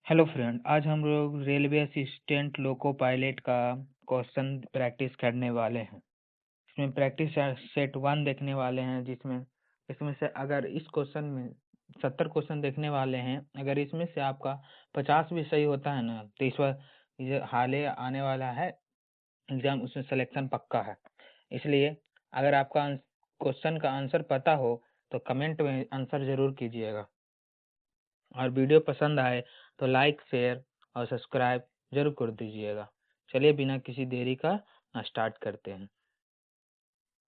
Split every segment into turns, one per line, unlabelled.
Hello friend, आज हम लोग रेलवे असिस्टेंट लोको पायलट का क्वेश्चन प्रैक्टिस करने वाले हैं। इसमें प्रैक्टिस सेट 1 देखने वाले हैं, जिसमें इसमें से अगर इस क्वेश्चन में 70 क्वेश्चन देखने वाले हैं। अगर इसमें से आपका 50 भी सही होता है ना, तो इस बार ये हाल ही आने वाला है एग्जाम, उसमें सिलेक्शन पक्का है। इसलिए अगर आपका क्वेश्चन का आंसर पता हो तो कमेंट में आंसर जरूर कीजिएगा, और वीडियो पसंद आए तो लाइक, शेयर और सब्सक्राइब जरूर कर दीजिएगा। चलिए बिना किसी देरी का स्टार्ट करते हैं।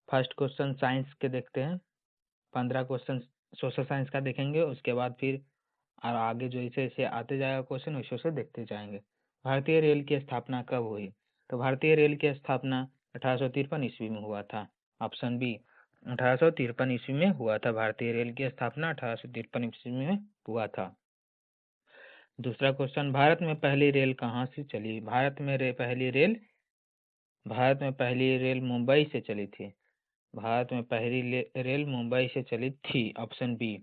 फर्स्ट क्वेश्चन साइंस के देखते हैं। 15 क्वेश्चन सोशल साइंस का देखेंगे, उसके बाद फिर और आगे जो जैसे जैसे आते जाएगा क्वेश्चन वैसे वैसे देखते जाएंगे। भारतीय रेल की स्थापना कब हुई? तो भारतीय रेल की स्थापना 1853 ईस्वी में हुआ था। ऑप्शन बी, 1853 ईस्वी में हुआ था। भारतीय रेल की स्थापना 1853 ईस्वी में हुआ था। दूसरा क्वेश्चन, भारत में पहली रेल कहाँ से चली? भारत में पहली रेल मुंबई से चली थी। भारत में पहली रेल मुंबई से चली थी। ऑप्शन बी,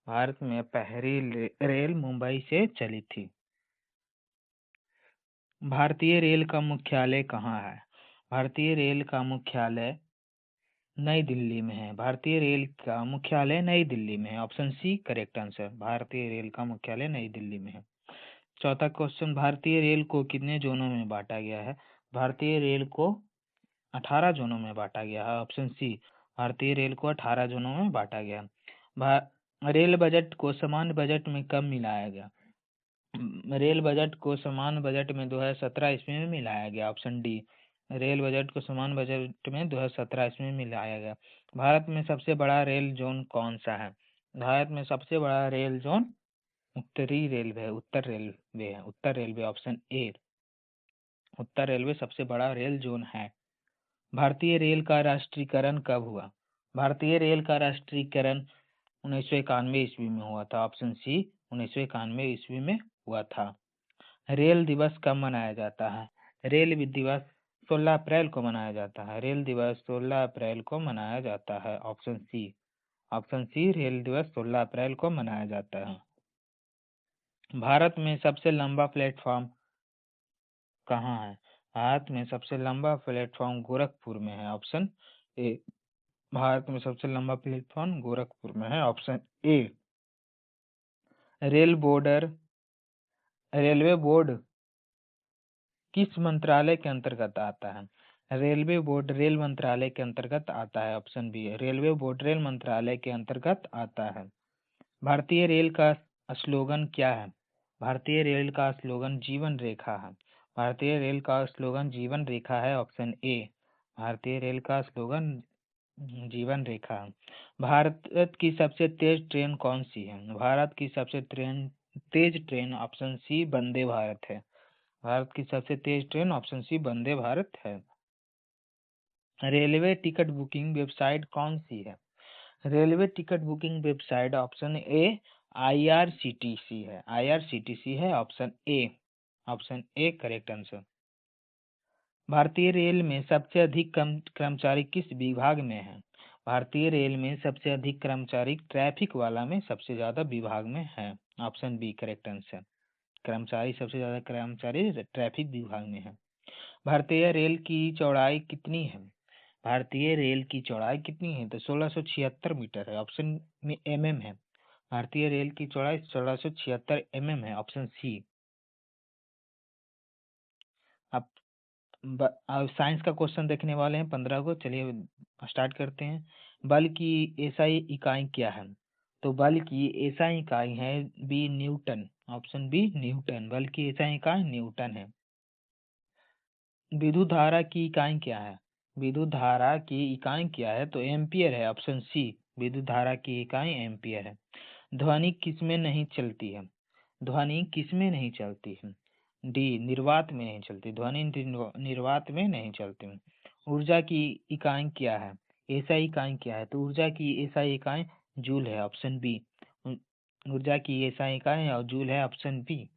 भारत में पहली रेल मुंबई से चली थी। भारतीय रेल का मुख्यालय कहाँ है? भारतीय रेल का मुख्यालय नई दिल्ली में है। भारतीय रेल का मुख्यालय नई दिल्ली में है। ऑप्शन सी करेक्ट आंसर, भारतीय रेल का मुख्यालय नई दिल्ली में है। चौथा क्वेश्चन, भारतीय रेल को कितने जोनों में बांटा गया है? भारतीय रेल को 18 जोनों में बांटा गया है। ऑप्शन सी, भारतीय रेल को 18 जोनों में बांटा गया। रेल बजट को सामान्य बजट में कब मिलाया गया? रेल बजट को सामान्य बजट में 2017 ईस्वी में मिलाया गया। ऑप्शन डी, रेल बजट को सामान्य बजट में 2017 ईस्वी में मिलाया गया। भारत में सबसे बड़ा रेल जोन कौन सा है? भारत में सबसे बड़ा रेल जोन उत्तरी रेलवे है, उत्तर रेलवे है, उत्तर रेलवे। ऑप्शन ए, उत्तर रेलवे सबसे बड़ा रेल जोन है। भारतीय रेल का राष्ट्रीयकरण कब हुआ? भारतीय रेल का राष्ट्रीयकरण 1991 ईस्वी में हुआ था। ऑप्शन सी, 1991 ईस्वी में हुआ था। रेल दिवस कब मनाया जाता है? रेल दिवस 16 अप्रैल को मनाया जाता है। रेल दिवस 16 अप्रैल को मनाया जाता है। Option C, option C, rail दिवस 16 अप्रैल को मनाया जाता है। भारत में सबसे लंबा प्लेटफॉर्म कहाँ है? भारत में सबसे लंबा प्लेटफॉर्म गोरखपुर में है। ऑप्शन ए, भारत में सबसे लंबा प्लेटफॉर्म गोरखपुर में है। Option A. रेलवे बोर्ड किस मंत्रालय के अंतर्गत आता है? रेलवे बोर्ड रेल मंत्रालय के अंतर्गत आता है। Option B, railway board rail मंत्रालय के अंतर्गत आता है। भारतीय रेल का स्लोगन क्या है? भारतीय रेल का स्लोगन जीवन रेखा है। भारतीय रेल का स्लोगन जीवन रेखा है। ऑप्शन ए, भारतीय रेल का स्लोगन जीवन रेखा। भारत की सबसे तेज ट्रेन कौन सी है? भारत की सबसे तेज train option C Vande Bharat है। भारत की सबसे तेज train option C Vande Bharat है। रेलवे टिकट बुकिंग वेबसाइट कौन सी है? Railway ticket booking website option A IRCTC है। IRCTC है। Option A, option A correct answer. भारतीय रेल में सबसे अधिक कर्मचारी किस विभाग में है? भारतीय रेल में सबसे अधिक कर्मचारी ट्रैफिक वाला में सबसे ज्यादा विभाग में है। ऑप्शन बी करेक्ट आंसर, सबसे ज्यादा कर्मचारी ट्रैफिक विभाग में है। भारतीय रेल की चौड़ाई कितनी है? भारतीय रेल की चौड़ाई कितनी है? तो 1676 मीटर है। ऑप्शन में mm है। भारतीय रेल की चौड़ाई 1676 mm है। Option C. अब साइंस का क्वेश्चन देखने वाले हैं 15 को। चलिए स्टार्ट करते हैं। बल की एसआई इकाई क्या है? तो बल की एसआई इकाई है B newton. Option B newton, बल की एसआई इकाई न्यूटन है। विद्युत धारा की इकाई क्या है? विद्युत धारा की इकाई क्या है? तो एम्पियर है। ऑप्शन सी, विद्युत धारा की इकाई एम्पियर है। ध्वनि किसमें नहीं चलती है? ध्वनि किसमें नहीं चलती है? डी निर्वात में नहीं चलती। ध्वनि निर्वात में नहीं चलती। ऊर्जा की इकाई क्या है? एसआई इकाई क्या है? तो ऊर्जा की एसआई इकाई जूल है। ऑप्शन बी, ऊर्जा की एसआई इकाई और जूल है। Option B.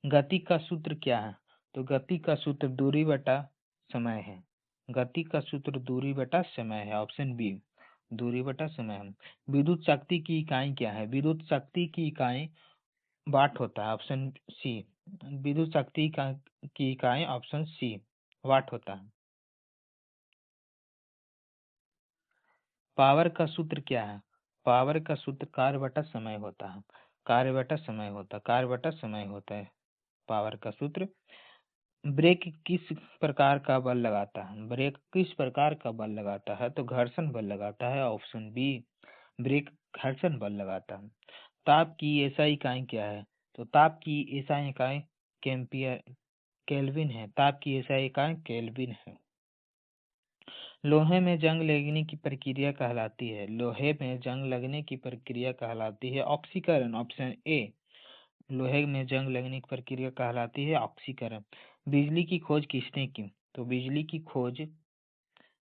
गति का सूत्र क्या है? तो गति का सूत्र दूरी बटा समय है। गति का सूत्र दूरी बटा समय है। ऑप्शन बी, दूरी बटा समय है। विद्युत शक्ति की इकाई क्या है? विद्युत शक्ति की इकाई वाट होता है, ऑप्शन सी। विद्युत शक्ति की इकाई, ऑप्शन सी, वाट होता है। पावर का सूत्र क्या है? पावर का सूत्र कार्य बटा समय होता है। कार्य बटा समय होता है, कार्य बटा समय होता है पावर का सूत्र। ब्रेक किस प्रकार का बल लगाता है? ब्रेक किस प्रकार का बल लगाता है? तो घर्षण बल लगाता है, ऑप्शन बी। ब्रेक घर्षण बल लगाता है। ताप की एसआई इकाई क्या है? तो ताप की एसआई इकाई केम्पियर केल्विन है। ताप की एसआई इकाई केल्विन है। लोहे में जंग लगने की प्रक्रिया कहलाती है। लोहे में जंग लगने की प्रक्रिया कहलाती है ऑक्सीकरण, ऑप्शन ए। लोहे में जंग लगने की प्रक्रिया कहलाती है ऑक्सीकरण। बिजली की खोज किसने की? तो बिजली की खोज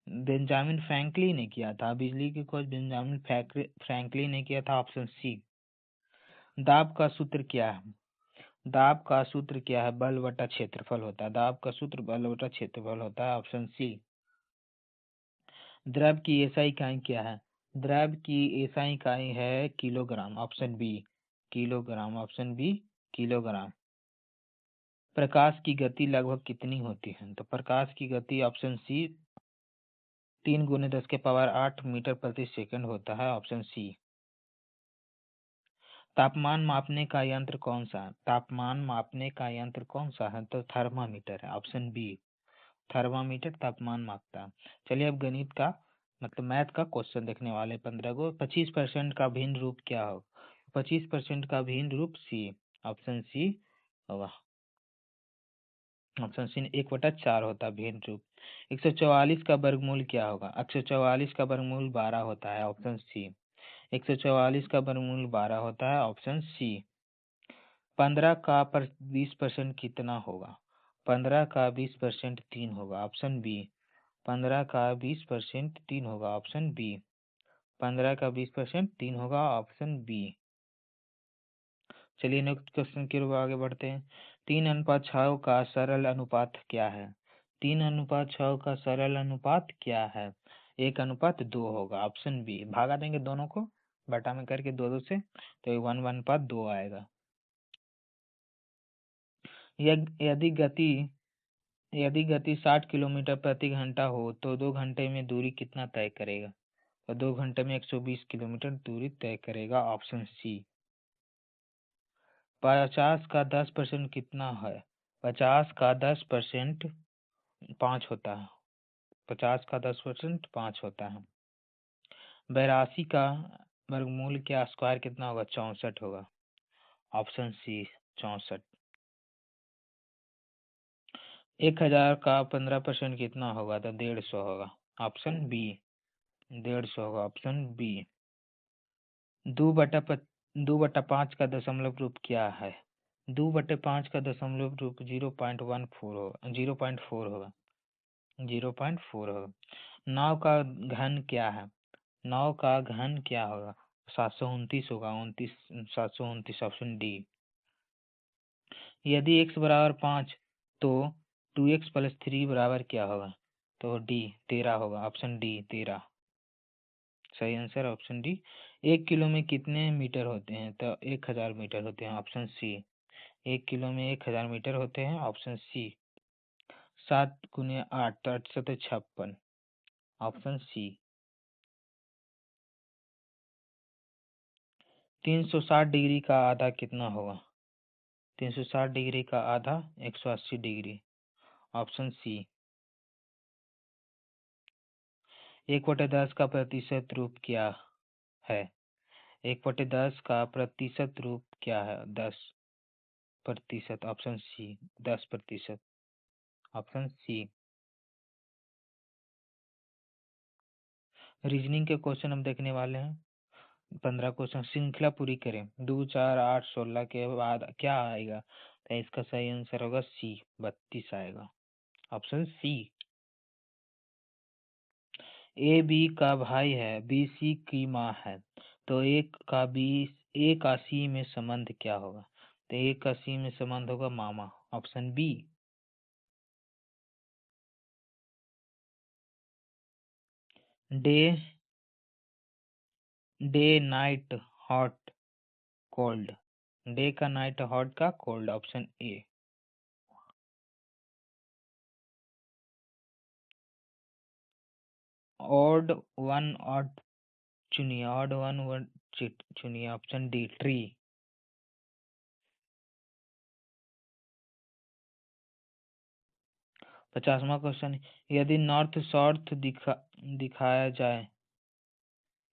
बेंजामिन फ्रैंकलिन ने किया था। बिजली की खोज बेंजामिन फ्रैंकलिन ने किया था, ऑप्शन सी। दाब का सूत्र क्या है? दाब का सूत्र क्या है? बल बटा क्षेत्रफल होता है। दाब का सूत्र बल बटा क्षेत्रफल होता है, ऑप्शन सी। द्रव की एसआई इकाई क्या है? द्रव की एसआई इकाई है kilogram, option B. Kilogram, option B, kilogram. प्रकाश की गति लगभग कितनी होती है? तो प्रकाश की गति, ऑप्शन सी, 3 × 10⁸ मीटर प्रति सेकंड होता है, ऑप्शन सी। तापमान मापने का यंत्र कौन सा है? तापमान मापने का यंत्र कौन सा है? तो थर्मामीटर है, ऑप्शन बी। थर्मामीटर तापमान मापता है। चलिए अब गणित का मतलब मैथ का क्वेश्चन देखने वाले 15 को। 25% का भिन्न रूप क्या हो? 25% का भिन्न रूप सी, ऑप्शन सी होगा। ऑप्शन सी 1/4 होता है भिन्न रूप। 144 का वर्गमूल क्या होगा? 144 का वर्गमूल 12 होता है, ऑप्शन सी। 144 का वर्गमूल 12 होता है, ऑप्शन सी। 15 का 20% कितना होगा? 15 का 20% 3 होगा, ऑप्शन बी। 15 का 20% 3 होगा, ऑप्शन बी। 15 का 20% 3 होगा, ऑप्शन बी। चलिए नेक्स्ट क्वेश्चन की ओर आगे बढ़ते हैं। 3:6 का सरल अनुपात क्या है? 3:6 का सरल अनुपात क्या है? 1:2 होगा, ऑप्शन बी। भागा देंगे दोनों को बटा में करके दो दो से, तो 1:2 आएगा। यदि गति यदि गति 60 किलोमीटर प्रति घंटा हो तो 2 घंटे में दूरी कितना तय करेगा? और 2 घंटे में 120 किलोमीटर दूरी तय करेगा, ऑप्शन सी। 50 का 10% कितना है? 50 का 10% 5 होता है। 50 का 10% 5 होता है। 82 का वर्गमूल क्या स्क्वायर कितना होगा? 64 होगा, ऑप्शन सी, 64। 1000 का 15% कितना होगा? तो 150 होगा, ऑप्शन बी। 150 होगा, ऑप्शन बी। 2/5 का दशमलव रूप क्या है? 2/5 का दशमलव रूप 0.14 होगा, 0.4 होगा, 0.4 होगा। नाव का घन क्या है? नाव का घन क्या होगा? 729 होगा, 729, ऑप्शन डी। यदि x बराबर 5 तो 2x+3 बराबर क्या होगा? तो डी, 13 होगा, ऑप्शन डी, 13। सही आंसर ऑप्शन डी। 1 किलो में कितने मीटर होते हैं? तो 1000 मीटर होते हैं, ऑप्शन सी। 1 किलो में 1000 मीटर होते हैं, ऑप्शन सी। 7 × 8 तो 856, ऑप्शन सी। 360 डिग्री का आधा कितना होगा? 360 डिग्री का आधा 180 डिग्री, ऑप्शन सी। 1/10 का प्रतिशत रूप क्या है? 1/10 का प्रतिशत रूप क्या है? 10%, option C. 10%, option C. Reasoning के क्वेश्चन हम देखने वाले हैं। 15 क्वेश्चन श्रृंखला पूरी करें। 2, 4, 8, 16 के बाद क्या आएगा? तो इसका सही आंसर होगा सी, 32 आएगा, ऑप्शन सी। ए बी का भाई है, बी सी की माँ है, तो ए का सी में संबंध क्या होगा? तो ए का सी में संबंध होगा मामा, option B. Day day night hot cold, day का नाइट, हॉट का cold, option A. Odd one, odd चुनिए, ऑड वन वर्ड चुनिए, ऑप्शन डी ट्री। 50वां क्वेश्चन, यदि नॉर्थ साउथ दिखाया जाए,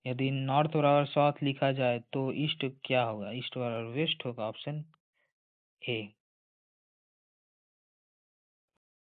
यदि नॉर्थ बराबर साउथ लिखा जाए तो ईस्ट क्या होगा? ईस्ट बराबर वेस्ट होगा, ऑप्शन ए।